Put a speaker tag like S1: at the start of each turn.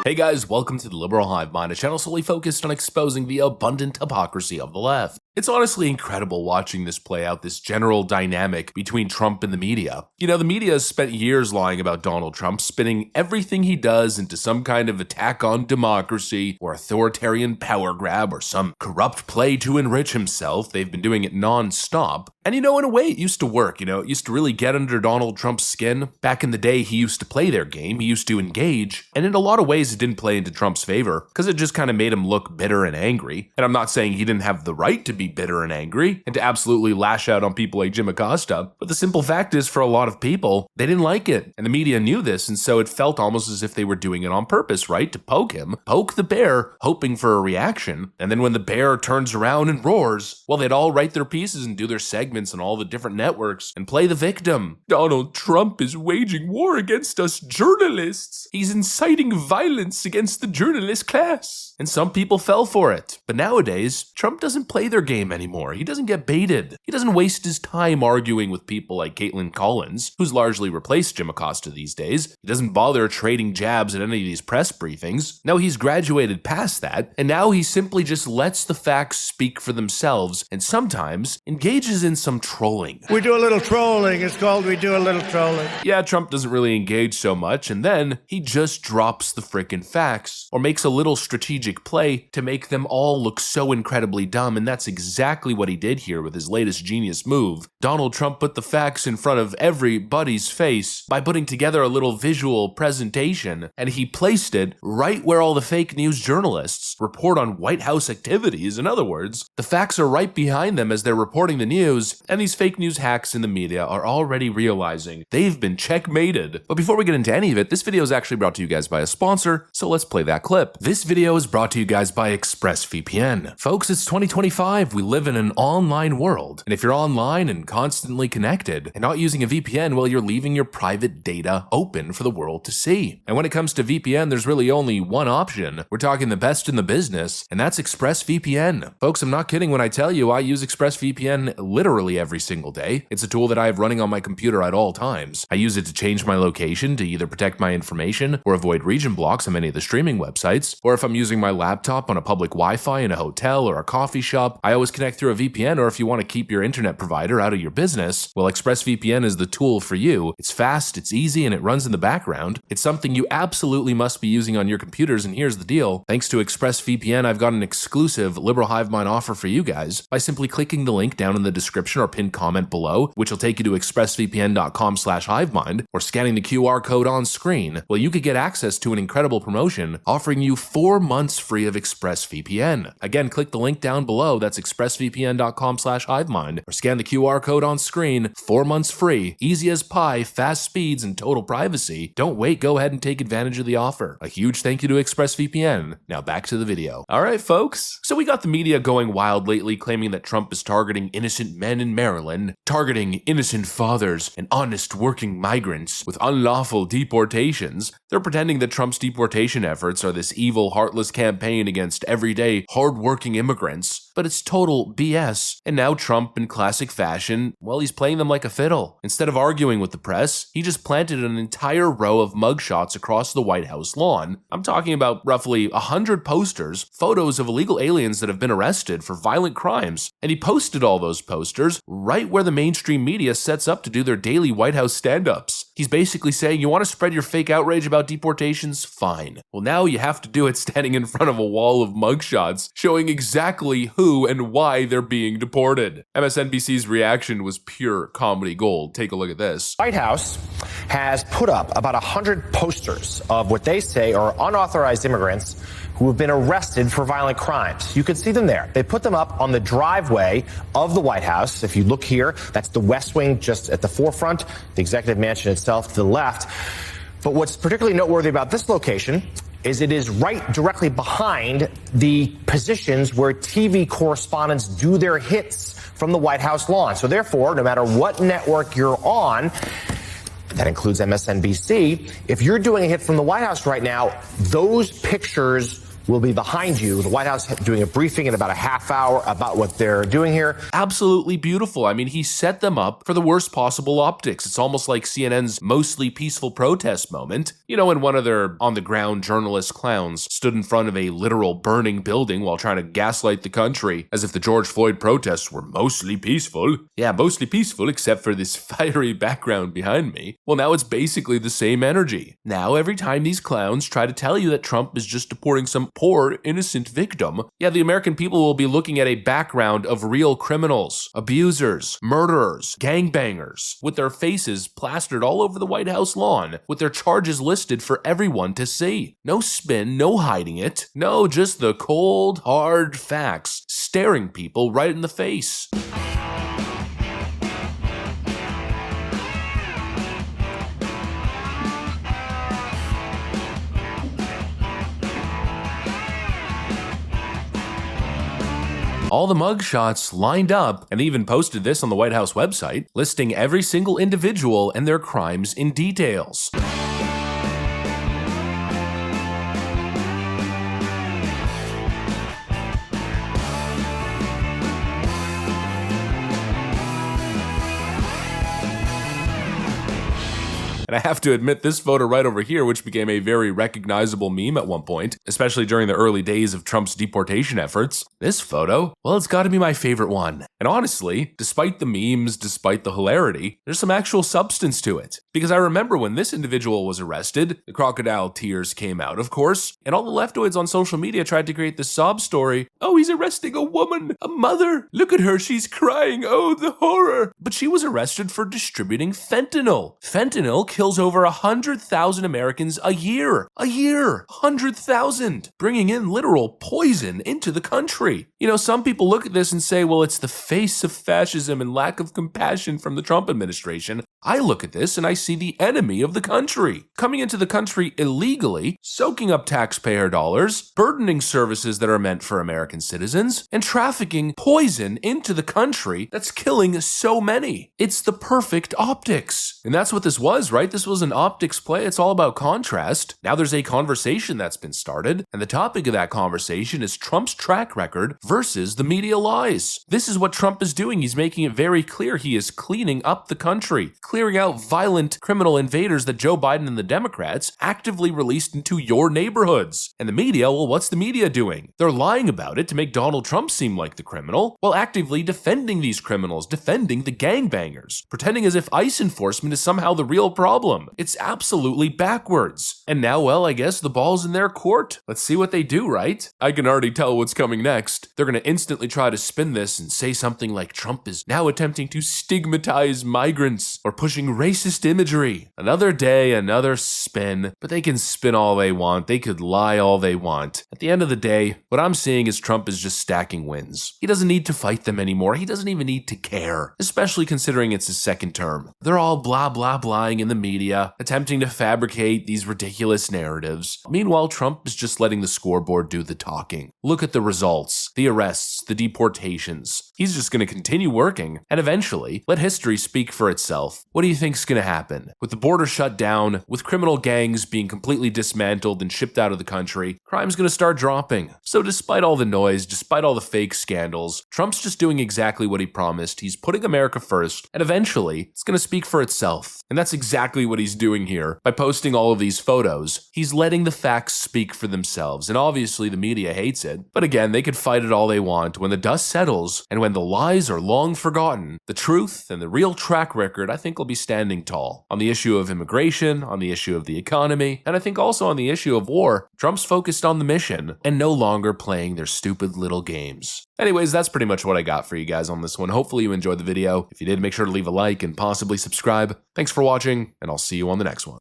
S1: Hey guys, welcome to the Liberal Hive Mind, a channel solely focused on exposing the abundant hypocrisy of the left. It's honestly incredible watching this play out, this general dynamic between Trump and the media. You know, the media has spent years lying about Donald Trump, spinning everything he does into some kind of attack on democracy or authoritarian power grab or some corrupt play to enrich himself. They've been doing it non-stop. And you know, in a way, it used to work. You know, it used to really get under Donald Trump's skin. Back in the day, he used to play their game. He used to engage. And in a lot of ways, it didn't play into Trump's favor because it just kind of made him look bitter and angry. And I'm not saying he didn't have the right to be bitter and angry and to absolutely lash out on people like Jim Acosta. But the simple fact is, for a lot of people, they didn't like it. And the media knew this. And so it felt almost as if they were doing it on purpose, right? To poke him, poke the bear, hoping for a reaction. And then when the bear turns around and roars, well, they'd all write their pieces and do their segments on all the different networks and play the victim. Donald Trump is waging war against us journalists. He's inciting violence against the journalist class. And some people fell for it. But nowadays, Trump doesn't play their game anymore. He doesn't get baited. He doesn't waste his time arguing with people like Caitlin Collins, who's largely replaced Jim Acosta these days. He doesn't bother trading jabs at any of these press briefings. No, he's graduated past that, and now he simply just lets the facts speak for themselves and sometimes engages in some trolling.
S2: We do a little trolling. It's called we do a little trolling.
S1: Yeah, Trump doesn't really engage so much, and then he just drops the frickin' facts or makes a little strategic play to make them all look so incredibly dumb, and that's exactly what he did here with his latest genius move. Donald Trump put the facts in front of everybody's face by putting together a little visual presentation, and he placed it right where all the fake news journalists report on White House activities. In other words, the facts are right behind them as they're reporting the news, and these fake news hacks in the media are already realizing they've been checkmated. But before we get into any of it, this video is actually brought to you guys by a sponsor, so let's play that clip. This video is brought to you guys by ExpressVPN. Folks, it's 2025. We live in an online world, and if you're online and constantly connected and not using a VPN, well, you're leaving your private data open for the world to see. And when it comes to VPN, there's really only one option. We're talking the best in the business, and that's ExpressVPN. Folks, I'm not kidding when I tell you I use ExpressVPN literally every single day. It's a tool that I have running on my computer at all times. I use it to change my location to either protect my information or avoid region blocks on many of the streaming websites, or if I'm using my laptop on a public Wi-Fi in a hotel or a coffee shop, I always connect through a VPN, or if you want to keep your internet provider out of your business, well, ExpressVPN is the tool for you. It's fast, it's easy, and it runs in the background. It's something you absolutely must be using on your computers, and here's the deal. Thanks to ExpressVPN, I've got an exclusive Liberal Hive Mind offer for you guys by simply clicking the link down in the description or pinned comment below, which will take you to expressvpn.com/hivemind, or scanning the QR code on screen. Well, you could get access to an incredible promotion offering you 4 months free of ExpressVPN. Again, click the link down below. That's expressvpn.com/hivemind, or scan the QR code on screen. 4 months free, easy as pie, fast speeds, and total privacy. Don't wait, go ahead and take advantage of the offer. A huge thank you to ExpressVPN. Now back to the video. All right, folks. So we got the media going wild lately, claiming that Trump is targeting innocent men in Maryland, targeting innocent fathers and honest working migrants with unlawful deportations. They're pretending that Trump's deportation efforts are this evil, heartless campaign against everyday, hardworking immigrants. But it's total BS. And now Trump, in classic fashion, well, he's playing them like a fiddle. Instead of arguing with the press, he just planted an entire row of mugshots across the White House lawn. I'm talking about roughly 100 posters, photos of illegal aliens that have been arrested for violent crimes. And he posted all those posters right where the mainstream media sets up to do their daily White House stand-ups. He's basically saying, you want to spread your fake outrage about deportations? Fine. Well, now you have to do it standing in front of a wall of mugshots showing exactly who and why they're being deported. MSNBC's reaction was pure comedy gold. Take a look at this.
S3: White House has put up about 100 posters of what they say are unauthorized immigrants who have been arrested for violent crimes. You can see them there. They put them up on the driveway of the White House. If you look here, that's the West Wing just at the forefront, the executive mansion itself to the left. But what's particularly noteworthy about this location is it is right directly behind the positions where TV correspondents do their hits from the White House lawn. So therefore, no matter what network you're on, that includes MSNBC, if you're doing a hit from the White House right now, those pictures will be behind you. The White House doing a briefing in about a half hour about what they're doing here.
S1: Absolutely beautiful. I mean, he set them up for the worst possible optics. It's almost like CNN's mostly peaceful protest moment. You know, when one of their on-the-ground journalist clowns stood in front of a literal burning building while trying to gaslight the country as if the George Floyd protests were mostly peaceful. Yeah, mostly peaceful except for this fiery background behind me. Well, now it's basically the same energy. Now, every time these clowns try to tell you that Trump is just deporting some poor, innocent victim, yeah, the American people will be looking at a background of real criminals, abusers, murderers, gangbangers, with their faces plastered all over the White House lawn, with their charges listed for everyone to see. No spin, no hiding it. No, just the cold, hard facts staring people right in the face. All the mugshots lined up, and even posted this on the White House website, listing every single individual and their crimes in details. And I have to admit, this photo right over here, which became a very recognizable meme at one point, especially during the early days of Trump's deportation efforts, this photo, well, it's got to be my favorite one. And honestly, despite the memes, despite the hilarity, there's some actual substance to it. Because I remember when this individual was arrested, the crocodile tears came out, of course, and all the leftoids on social media tried to create this sob story. Oh, he's arresting a woman, a mother. Look at her, she's crying. Oh, the horror. But she was arrested for distributing fentanyl. Fentanyl kills over 100,000 Americans a year. 100,000. Bringing in literal poison into the country. You know, some people look at this and say, well, it's the face of fascism and lack of compassion from the Trump administration. I look at this and I see the enemy of the country. Coming into the country illegally, soaking up taxpayer dollars, burdening services that are meant for American citizens, and trafficking poison into the country that's killing so many. It's the perfect optics. And that's what this was, right? This was an optics play. It's all about contrast. Now there's a conversation that's been started, and the topic of that conversation is Trump's track record versus the media lies. This is what Trump is doing. He's making it very clear he is cleaning up the country, clearing out violent criminal invaders that Joe Biden and the Democrats actively released into your neighborhoods. And the media, well, what's the media doing? They're lying about it to make Donald Trump seem like the criminal, while actively defending these criminals, defending the gangbangers, pretending as if ICE enforcement is somehow the real problem. It's absolutely backwards. And now, well, I guess the ball's in their court. Let's see what they do, right? I can already tell what's coming next. They're going to instantly try to spin this and say something like Trump is now attempting to stigmatize migrants or pushing racist imagery. Another day, another spin, but they can spin all they want. They could lie all they want. At the end of the day, what I'm seeing is Trump is just stacking wins. He doesn't need to fight them anymore. He doesn't even need to care, especially considering it's his second term. They're all blah, blah, blahing in the media, attempting to fabricate these ridiculous narratives. Meanwhile, Trump is just letting the scoreboard do the talking. Look at the results, the arrests, the deportations. He's just going to continue working and eventually let history speak for itself. What do you think's going to happen? With the border shut down, with criminal gangs being completely dismantled and shipped out of the country, crime's going to start dropping. So despite all the noise, despite all the fake scandals, Trump's just doing exactly what he promised. He's putting America first, and eventually it's going to speak for itself. And that's exactly what he's doing here. By posting all of these photos, he's letting the facts speak for themselves. And obviously the media hates it. But again, they could fight it all they want. When the dust settles, and when the lies are long forgotten, the truth and the real track record, I think, will be standing tall. On the issue of immigration, on the issue of the economy, and I think also on the issue of war, Trump's focused on the mission and no longer playing their stupid little games. Anyways, that's pretty much what I got for you guys on this one. Hopefully you enjoyed the video. If you did, make sure to leave a like and possibly subscribe. Thanks for watching, and I'll see you on the next one.